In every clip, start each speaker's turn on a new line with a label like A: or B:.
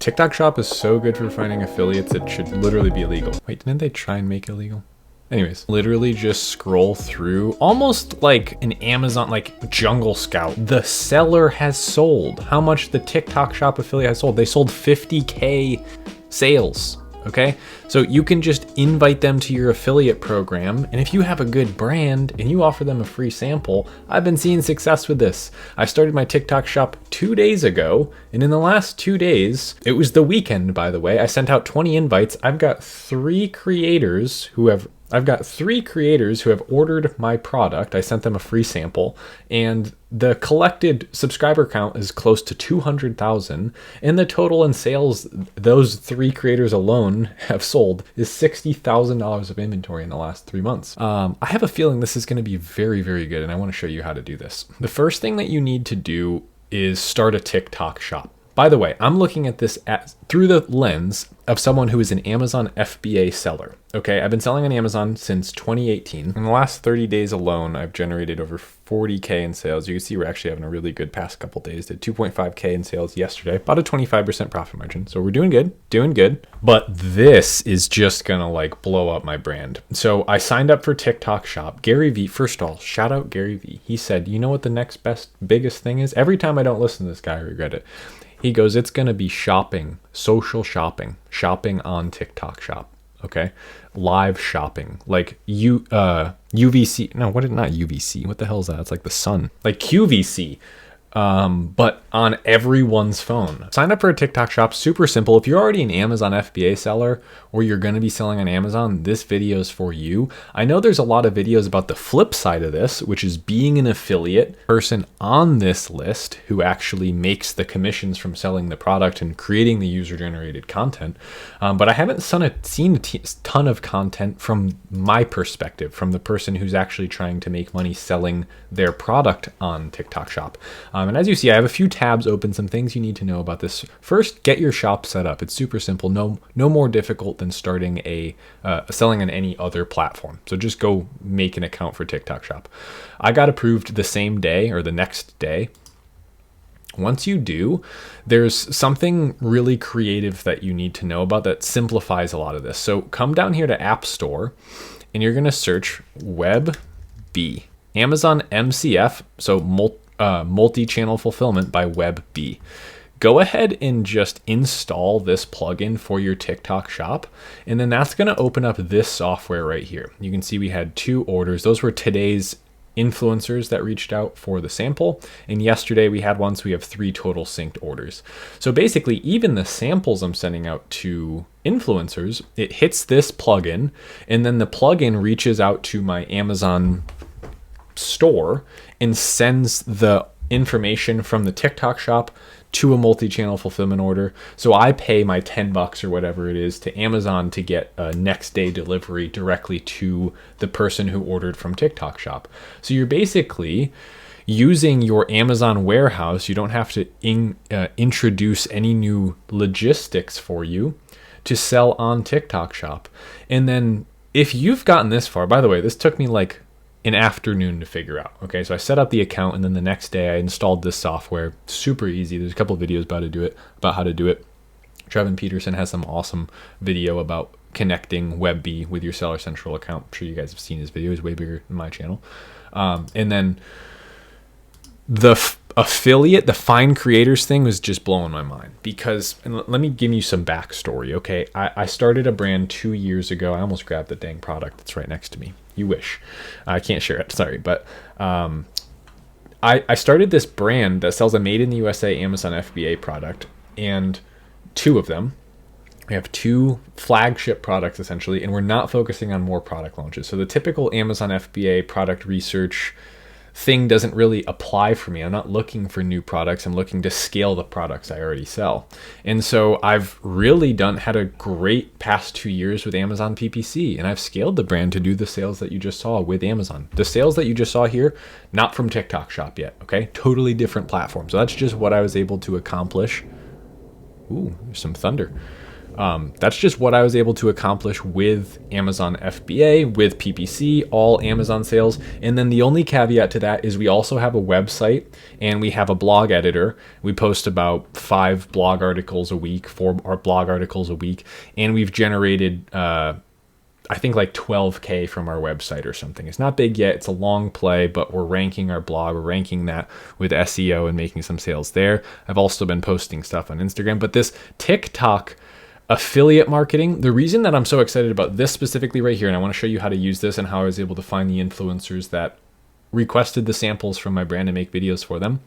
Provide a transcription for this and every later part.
A: TikTok Shop is so good for finding affiliates, it should literally be illegal. Wait, didn't they try and make it illegal? Anyways, literally just scroll through almost like an Amazon, like Jungle Scout. The seller has sold how much the TikTok Shop affiliate has sold. They sold 50K sales. Okay, so you can just invite them to your affiliate program, and if you have a good brand and you offer them a free sample, I've been seeing success with this. I started my TikTok Shop 2 days ago, and in the last 2 days, it was the weekend, by the way, I sent out 20 invites. I've got three creators who have ordered my product. I sent them a free sample, and the collected subscriber count is close to 200,000. And the total in sales those three creators alone have sold is $60,000 of inventory in the last 3 months. I have a feeling this is going to be very, very good, and I want to show you how to do this. The first thing that you need to do is start a TikTok shop. By the way, I'm looking at this through the lens of someone who is an Amazon FBA seller. Okay, I've been selling on Amazon since 2018. In the last 30 days alone, I've generated over 40K in sales. You can see we're actually having a really good past couple days. Did 2.5K in sales yesterday, about a 25% profit margin. So we're doing good. But this is just gonna like blow up my brand. So I signed up for TikTok Shop. Gary Vee, first of all, shout out Gary Vee. He said, you know what the next biggest thing is? Every time I don't listen to this guy, I regret it. He goes, it's going to be shopping, social shopping on TikTok Shop. Okay. Live shopping, like UVC. No, not UVC. What the hell is that? It's like the sun, like QVC. But on everyone's phone. Sign up for a TikTok Shop. Super simple. If you're already an Amazon FBA seller or you're going to be selling on Amazon, this video is for you. I know there's a lot of videos about the flip side of this, which is being an affiliate person on this list who actually makes the commissions from selling the product and creating the user-generated content. But I haven't seen a ton of content from my perspective, from the person who's actually trying to make money selling their product on TikTok Shop. And as you see, I have a few tabs open, some things you need to know about this. First, get your shop set up. It's super simple. No more difficult than starting selling on any other platform. So just go make an account for TikTok Shop. I got approved the same day or the next day. Once you do, there's something really creative that you need to know about that simplifies a lot of this. So come down here to App Store, and you're going to search WebB. Amazon MCF, so multi-channel fulfillment by WebB. Go ahead and just install this plugin for your TikTok Shop, and then that's going to open up this software right here. You can see we had 2 orders. Those were today's influencers that reached out for the sample, and yesterday we had one, so we have 3 total synced orders. So basically, even the samples I'm sending out to influencers, it hits this plugin, and then the plugin reaches out to my Amazon store and sends the information from the TikTok Shop to a multi-channel fulfillment order. So I pay my $10 or whatever it is to Amazon to get a next day delivery directly to the person who ordered from TikTok Shop. So you're basically using your Amazon warehouse. You don't have to introduce any new logistics for you to sell on TikTok Shop. And then if you've gotten this far, by the way, this took me like an afternoon to figure out. Okay, so I set up the account, and then the next day I installed this software. Super easy. There's a couple of videos about how to do it. Trevin Peterson has some awesome video about connecting WebB with your Seller Central account. I'm sure you guys have seen his video. He's way bigger than my channel. And then the affiliate, the find creators thing was just blowing my mind because, and let me give you some backstory. Okay, I started a brand 2 years ago. I almost grabbed the dang product that's right next to me. You wish. I can't share it, sorry, but I started this brand that sells a made in the USA Amazon FBA product, and 2 of them. We have 2 flagship products essentially, and we're not focusing on more product launches. So the typical Amazon FBA product research thing doesn't really apply for me. I'm not looking for new products. I'm looking to scale the products I already sell. And so I've really had a great past 2 years with Amazon PPC, and I've scaled the brand to do the sales that you just saw with Amazon. The sales that you just saw here, not from TikTok Shop yet, okay? Totally different platform. So that's just what I was able to accomplish. Ooh, there's some thunder. That's just what I was able to accomplish with Amazon FBA, with PPC, all Amazon sales. And then the only caveat to that is we also have a website and we have a blog editor. We post about 5 blog articles a week, 4 blog articles a week, and we've generated I think like 12K from our website or something. It's not big yet. It's a long play, but we're ranking our blog. We're ranking that with SEO and making some sales there. I've also been posting stuff on Instagram, but this TikTok affiliate marketing, the reason that I'm so excited about this specifically right here, and I want to show you how to use this and how I was able to find the influencers that requested the samples from my brand and make videos for them.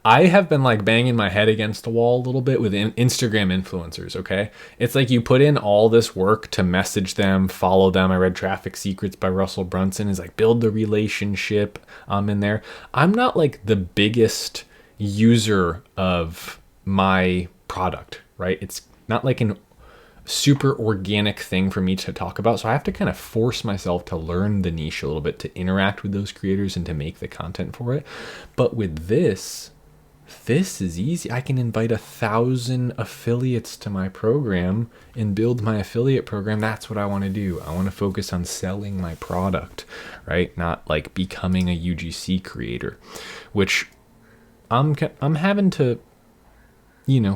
A: I have been like banging my head against the wall a little bit with Instagram influencers, okay? It's like you put in all this work to message them, follow them. I read Traffic Secrets by Russell Brunson. Is like build the relationship in there. I'm not like the biggest user of my product, right? It's not like an super organic thing for me to talk about. So I have to kind of force myself to learn the niche a little bit, to interact with those creators and to make the content for it. But with this is easy. I can invite 1,000 affiliates to my program and build my affiliate program. That's what I want to do. I want to focus on selling my product, right? Not like becoming a UGC creator, which I'm having to,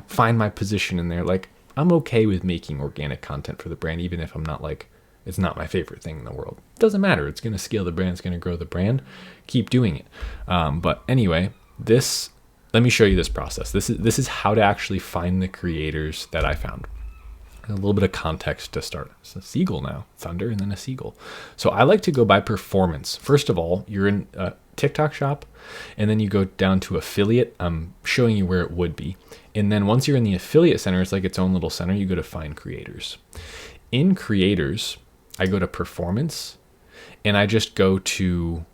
A: find my position in there. Like, I'm okay with making organic content for the brand, even if I'm not like, it's not my favorite thing in the world. It doesn't matter. It's going to scale the brand. It's going to grow the brand. Keep doing it. But anyway, let me show you this process. This is how to actually find the creators that I found. A little bit of context to start. It's a seagull now, thunder, and then a seagull. So I like to go by performance. First of all, you're in a TikTok shop, and then you go down to affiliate. I'm showing you where it would be. And then once you're in the affiliate center, it's like its own little center. You go to find creators. In creators, I go to performance, and I just go to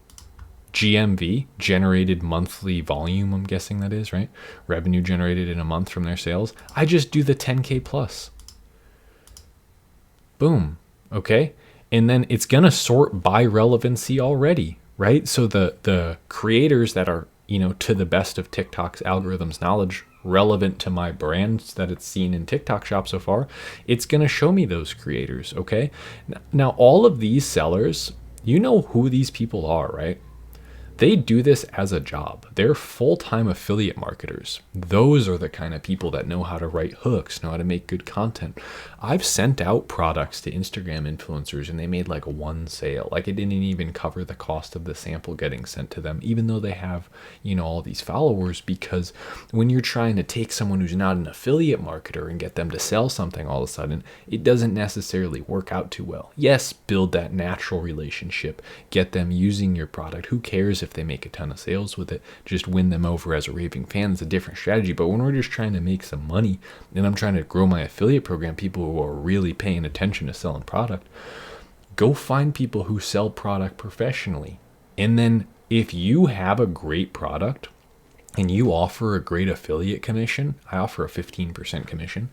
A: GMV, generated monthly volume, I'm guessing that is, right? Revenue generated in a month from their sales. I just do the 10K plus. Boom. Okay. And then it's going to sort by relevancy already, right? So the creators that are, to the best of TikTok's algorithm's knowledge, relevant to my brands that it's seen in TikTok shop so far, it's going to show me those creators. Okay. Now, all of these sellers, you know who these people are, right? They do this as a job. They're full-time affiliate marketers. Those are the kind of people that know how to write hooks, know how to make good content. I've sent out products to Instagram influencers and they made like 1 sale. Like it didn't even cover the cost of the sample getting sent to them, even though they have, all these followers, because when you're trying to take someone who's not an affiliate marketer and get them to sell something all of a sudden, it doesn't necessarily work out too well. Yes, build that natural relationship, get them using your product. Who cares if they make a ton of sales with it? Just win them over as a raving fan is a different strategy. But when we're just trying to make some money and I'm trying to grow my affiliate program, people who are really paying attention to selling product, go find people who sell product professionally. And then if you have a great product and you offer a great affiliate commission, I offer a 15% commission,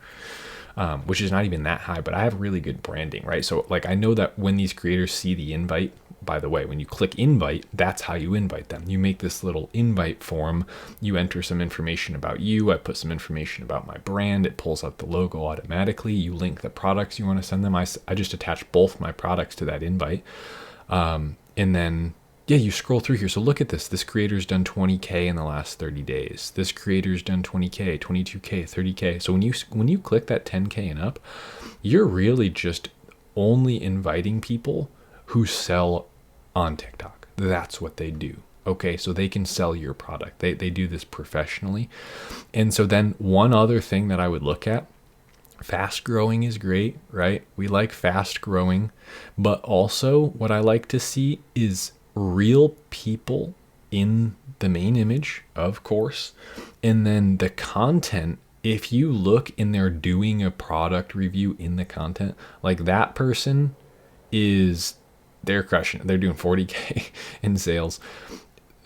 A: which is not even that high, but I have really good branding, right? So like I know that when these creators see the invite, by the way, when you click invite, that's how you invite them. You make this little invite form. You enter some information about you. I put some information about my brand. It pulls out the logo automatically. You link the products you want to send them. I just attach both my products to that invite. And then, you scroll through here. So look at this. This creator's done 20K in the last 30 days. This creator's done 20K, 22K, 30K. So when you click that 10K and up, you're really just only inviting people who sell on TikTok. That's what they do. Okay, so they can sell your product. They do this professionally. And so then one other thing that I would look at, fast growing is great, right? We like fast growing, but also what I like to see is real people in the main image, of course. And then the content, if you look and they're doing a product review in the content, like that person they're crushing it. They're doing 40K in sales.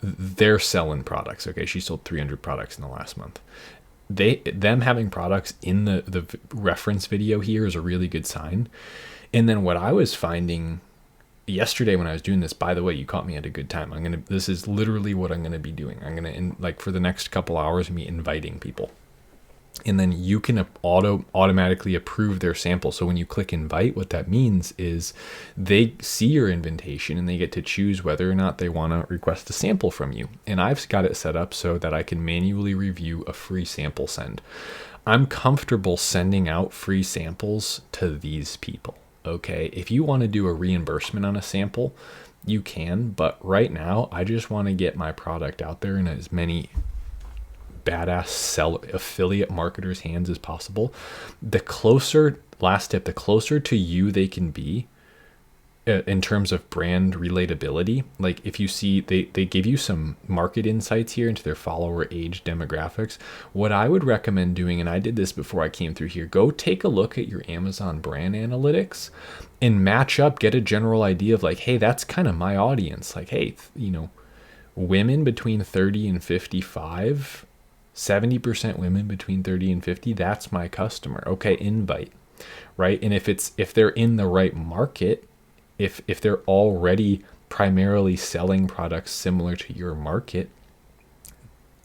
A: They're selling products. Okay. She sold 300 products in the last month. Them having products in the reference video here is a really good sign. And then what I was finding yesterday when I was doing this, by the way, you caught me at a good time. This is literally what I'm going to be doing. I'm going to, for the next couple hours, be inviting people. and then you can automatically approve their sample. So when you click invite, what that means is they see your invitation and they get to choose whether or not they want to request a sample from you. And I've got it set up so that I can manually review a free sample send. I'm comfortable sending out free samples to these people. Okay, if you want to do a reimbursement on a sample, you can, but right now I just want to get my product out there in as many badass affiliate marketers' hands as possible. The closer to you they can be in terms of brand relatability, like if you see they give you some market insights here into their follower age demographics. What I would recommend doing, and I did this before I came through here, go take a look at your Amazon brand analytics and match up, get a general idea of like, hey, that's kind of my audience. Like, hey, women between 30 and 55, 70% women between 30 and 50, that's my customer. Okay, invite, right? And if they're in the right market, if they're already primarily selling products similar to your market,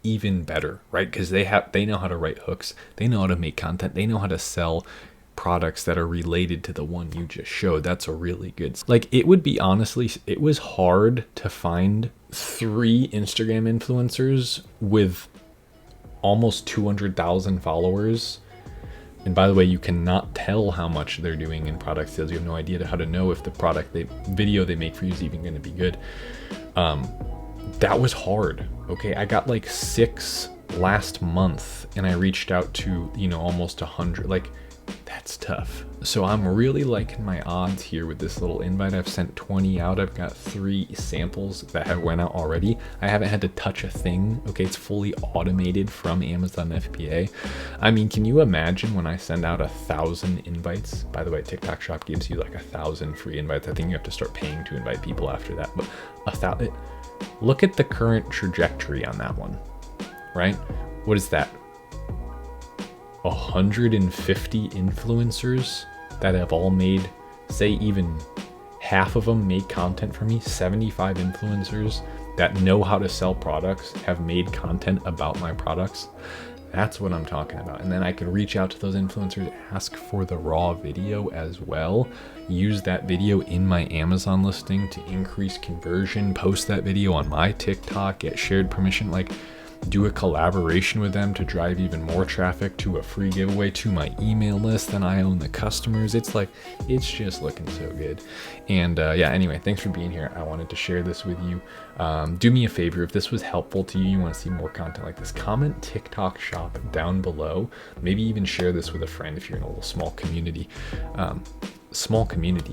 A: even better, right? Because they know how to write hooks, they know how to make content, they know how to sell products that are related to the one you just showed. That's a really good, like, it was hard to find 3 Instagram influencers with almost 200,000 followers. And by the way, you cannot tell how much they're doing in product sales. You have no idea how to know if the video they make for you is even going to be good. That was hard. Okay, I got like 6 last month, and I reached out to almost 100. Like, that's tough. So I'm really liking my odds here with this little invite. I've sent 20 out. I've got 3 samples that have went out already. I haven't had to touch a thing. Okay, it's fully automated from Amazon FBA. I mean, can you imagine when I send out 1,000 invites? By the way, TikTok Shop gives you like 1,000 free invites. I think you have to start paying to invite people after that. But 1,000. Look at the current trajectory on that one, right? What is that? 150 influencers that have all made, say even half of them made content for me. 75 influencers that know how to sell products have made content about my products. That's what I'm talking about. And then I can reach out to those influencers, ask for the raw video as well, use that video in my Amazon listing to increase conversion, post that video on my TikTok, get shared permission, like do a collaboration with them to drive even more traffic to a free giveaway to my email list. Then I own the customers. It's just looking so good. And yeah, anyway, thanks for being here. I wanted to share this with you. Do me a favor, if this was helpful to you, you want to see more content like this, comment TikTok Shop down below. Maybe even share this with a friend if you're in a little small community.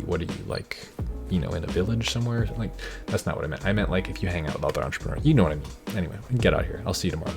A: What are you, like, in a village somewhere? Like, that's not what I meant. I meant like if you hang out with other entrepreneurs, you know what I mean. Anyway, get out of here. I'll see you tomorrow.